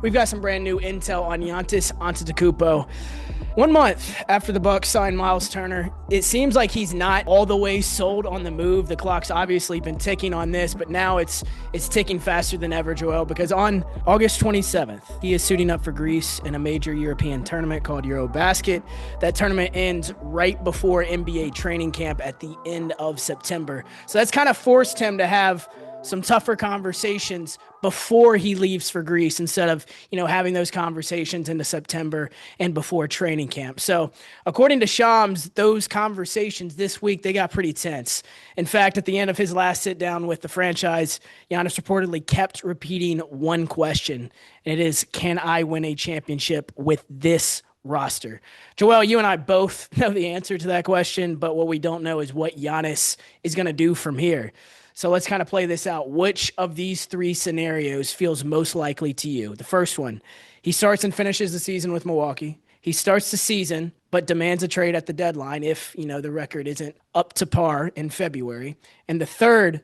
We've got some brand new intel on Giannis Antetokounmpo. 1 month after the Bucks signed Miles Turner, it seems like he's not all the way sold on the move. The clock's obviously been ticking on this, but now it's ticking faster than ever, Joel, because on August 27th, he is suiting up for Greece in a major European tournament called Eurobasket. That tournament ends right before NBA training camp at the end of September. So that's kind of forced him to have some tougher conversations before he leaves for Greece instead of, having those conversations into September and before training camp. So according to Shams, those conversations this week, they got pretty tense. In fact, at the end of his last sit down with the franchise, Giannis reportedly kept repeating one question, and it is, can I win a championship with this roster? Joel, you and I both know the answer to that question, but what we don't know is what Giannis is going to do from here. So let's kind of play this out. Which of these three scenarios feels most likely to you? The first one, he starts and finishes the season with Milwaukee. He starts the season, but demands a trade at the deadline if, the record isn't up to par in February. And the third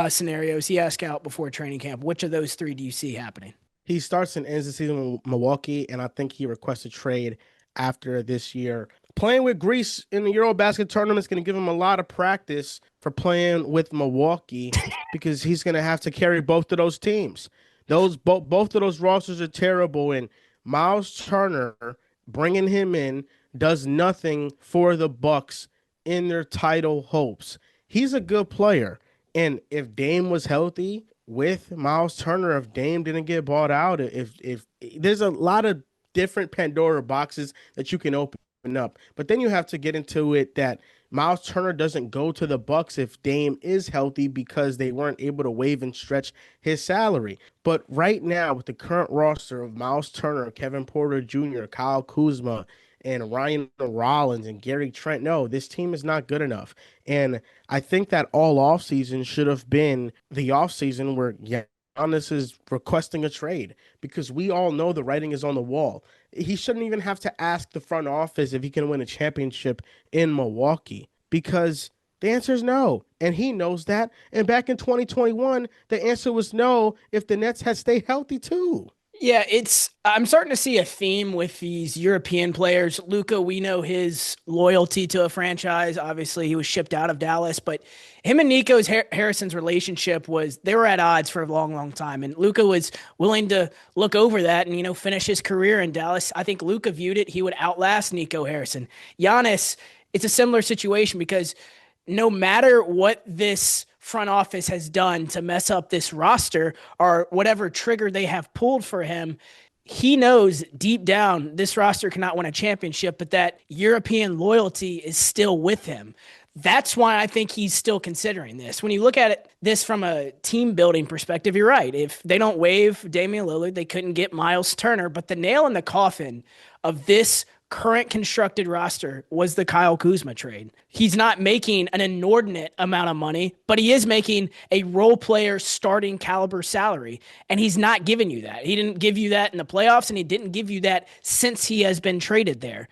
scenario is he asks out before training camp. Which of those three do you see happening? He starts and ends the season with Milwaukee, and I think he requests a trade after this year. Playing with Greece in the Eurobasket tournament is going to give him a lot of practice for playing with Milwaukee because he's going to have to carry both of those teams. Both of those rosters are terrible, and Miles Turner, bringing him in, does nothing for the Bucks in their title hopes. He's a good player, and if Dame was healthy with Miles Turner, if Dame didn't get bought out, if there's a lot of different Pandora boxes that you can open up. But then you have to get into it that Miles Turner doesn't go to the Bucks if Dame is healthy because they weren't able to waive and stretch his salary. But right now, with the current roster of Miles Turner, Kevin Porter Jr., Kyle Kuzma, and Ryan Rollins and Gary Trent, no, this team is not good enough. And I think that all offseason should have been the offseason where Giannis is requesting a trade because we all know the writing is on the wall. He shouldn't even have to ask the front office if he can win a championship in Milwaukee because the answer is no. And he knows that. And back in 2021, the answer was no if the Nets had stayed healthy too. Yeah, I'm starting to see a theme with these European players. Luka, we know his loyalty to a franchise. Obviously, he was shipped out of Dallas, but him and Nico's Harrison's relationship they were at odds for a long, long time. And Luka was willing to look over that and, finish his career in Dallas. I think Luka viewed it. He would outlast Nico Harrison. Giannis, it's a similar situation because no matter what this front office has done to mess up this roster or whatever trigger they have pulled for him, he knows deep down this roster cannot win a championship, but that European loyalty is still with him. That's why I think he's still considering this. When you look at this from a team building perspective, you're right. If they don't waive Damian Lillard, they couldn't get Miles Turner, but the nail in the coffin of this current constructed roster was the Kyle Kuzma trade. He's not making an inordinate amount of money, but he is making a role player starting caliber salary, and he's not giving you that. He didn't give you that in the playoffs, and he didn't give you that since he has been traded there.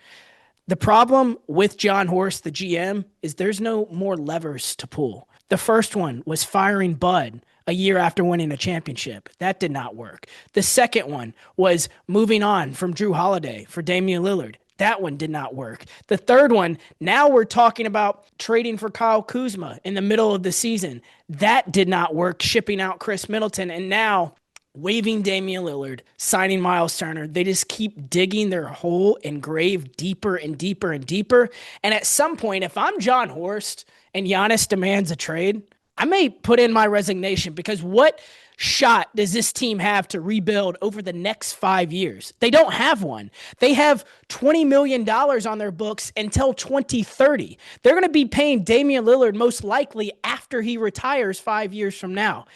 The problem with John Horst, the GM, is there's no more levers to pull. The first one was firing Bud a year after winning a championship. That did not work. The second one was moving on from Drew Holiday for Damian Lillard. That one did not work. The third one, now we're talking about trading for Kyle Kuzma in the middle of the season. That did not work, shipping out Chris Middleton. And now waiving Damian Lillard, signing Miles Turner. They just keep digging their hole and grave deeper and deeper and deeper. And at some point, if I'm John Horst and Giannis demands a trade, I may put in my resignation because what shot does this team have to rebuild over the next 5 years? They don't have one. They have $20 million on their books until 2030. They're going to be paying Damian Lillard most likely after he retires 5 years from now.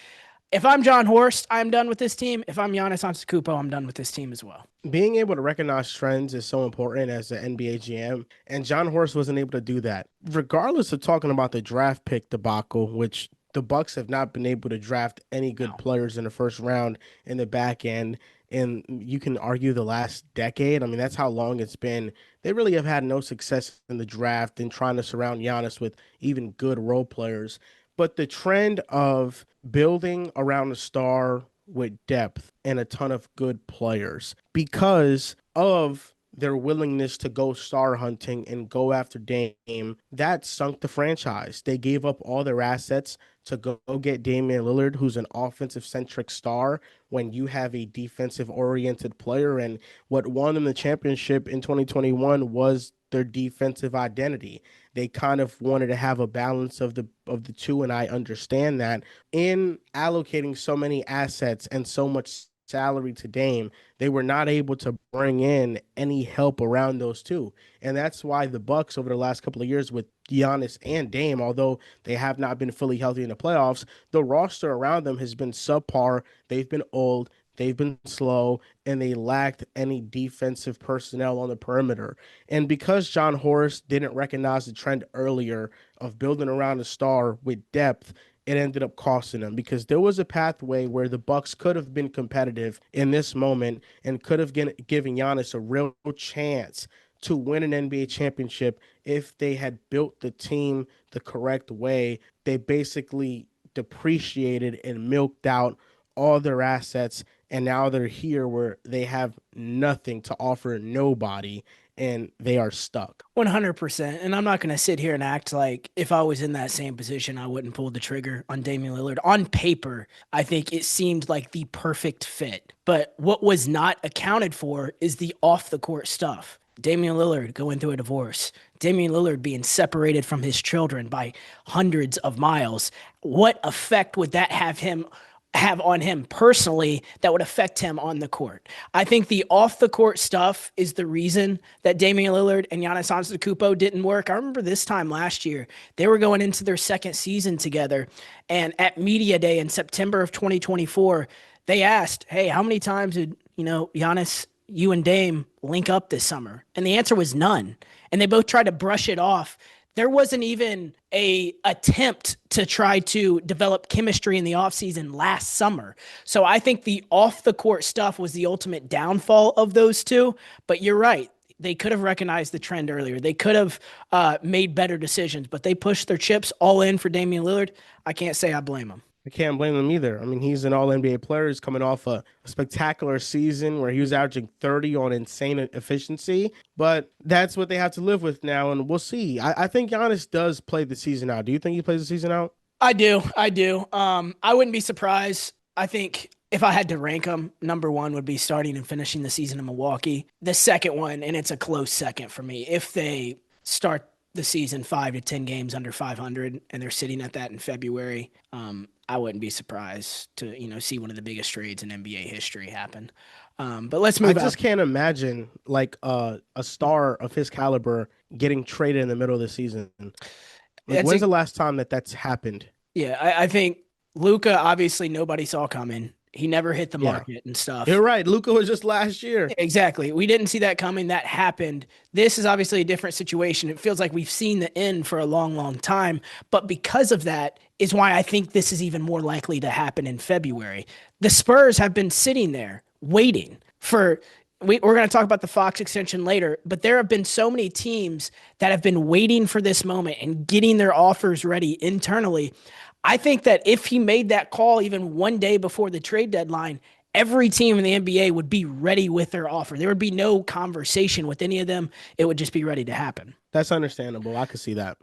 If I'm John Horst, I'm done with this team. If I'm Giannis Antetokounmpo, I'm done with this team as well. Being able to recognize trends is so important as an NBA GM, and John Horst wasn't able to do that. Regardless of talking about the draft pick debacle, which the Bucks have not been able to draft any good players in the first round in the back end, and you can argue the last decade. I mean, that's how long it's been. They really have had no success in the draft in trying to surround Giannis with even good role players. But the trend of building around a star with depth and a ton of good players because of their willingness to go star hunting and go after Dame. That sunk the franchise. They gave up all their assets to go get Damian Lillard, who's an offensive centric star, when you have a defensive oriented player. And what won them the championship in 2021 was their defensive identity. They kind of wanted to have a balance of the two, and I understand that. In allocating so many assets and so much salary to Dame, they were not able to bring in any help around those two. And that's why the Bucks over the last couple of years with Giannis and Dame, although they have not been fully healthy in the playoffs, the roster around them has been subpar. They've been old, they've been slow, and they lacked any defensive personnel on the perimeter. And because John Horst didn't recognize the trend earlier of building around a star with depth, it ended up costing them because there was a pathway where the Bucks could have been competitive in this moment and could have given Giannis a real chance to win an NBA championship if they had built the team the correct way. They basically depreciated and milked out all their assets, and now they're here where they have nothing to offer nobody, and they are stuck. 100%. And I'm not going to sit here and act like if I was in that same position, I wouldn't pull the trigger on Damian Lillard. On paper, I think it seemed like the perfect fit. But what was not accounted for is the off the court stuff. Damian Lillard going through a divorce. Damian Lillard being separated from his children by hundreds of miles. What effect would that have on him personally that would affect him on the court? I think the off the court stuff is the reason that Damian Lillard and Giannis Antetokounmpo didn't work. I remember this time last year, they were going into their second season together, and at media day in September of 2024, they asked, "Hey, how many times did, Giannis, you and Dame link up this summer?" And the answer was none. And they both tried to brush it off. There wasn't even a attempt to try to develop chemistry in the offseason last summer. So I think the off the court stuff was the ultimate downfall of those two. But you're right. They could have recognized the trend earlier. They could have made better decisions, but they pushed their chips all in for Damian Lillard. I can't say I blame them. I can't blame them either. I mean, he's an all NBA player. He's coming off a spectacular season where he was averaging 30 on insane efficiency, but that's what they have to live with now, and we'll see. I think Giannis does play the season out. Do you think he plays the season out? I do. I do. I wouldn't be surprised. I think if I had to rank them, number one would be starting and finishing the season in Milwaukee. The second one, and it's a close second for me, if they start the season 5 to 10 games under 500 and they're sitting at that in February, I wouldn't be surprised to see one of the biggest trades in NBA history happen. But let's I move out. just can't imagine like a star of his caliber getting traded in the middle of the season. Like, That's when's a the last time that that's happened? Yeah. I think Luca obviously nobody saw coming. He never hit the Yeah, market and stuff. you're right. Luca was just last year. Exactly. We didn't see that coming. That happened. This is obviously a different situation. It feels like we've seen the end for a long, long time. But because of that, is why I think this is even more likely to happen in February. The Spurs have been sitting there waiting for. We're going to talk about the Fox extension later, but there have been so many teams that have been waiting for this moment and getting their offers ready internally. I think that if he made that call even one day before the trade deadline, every team in the NBA would be ready with their offer. There would be no conversation with any of them. It would just be ready to happen. That's understandable. I could see that.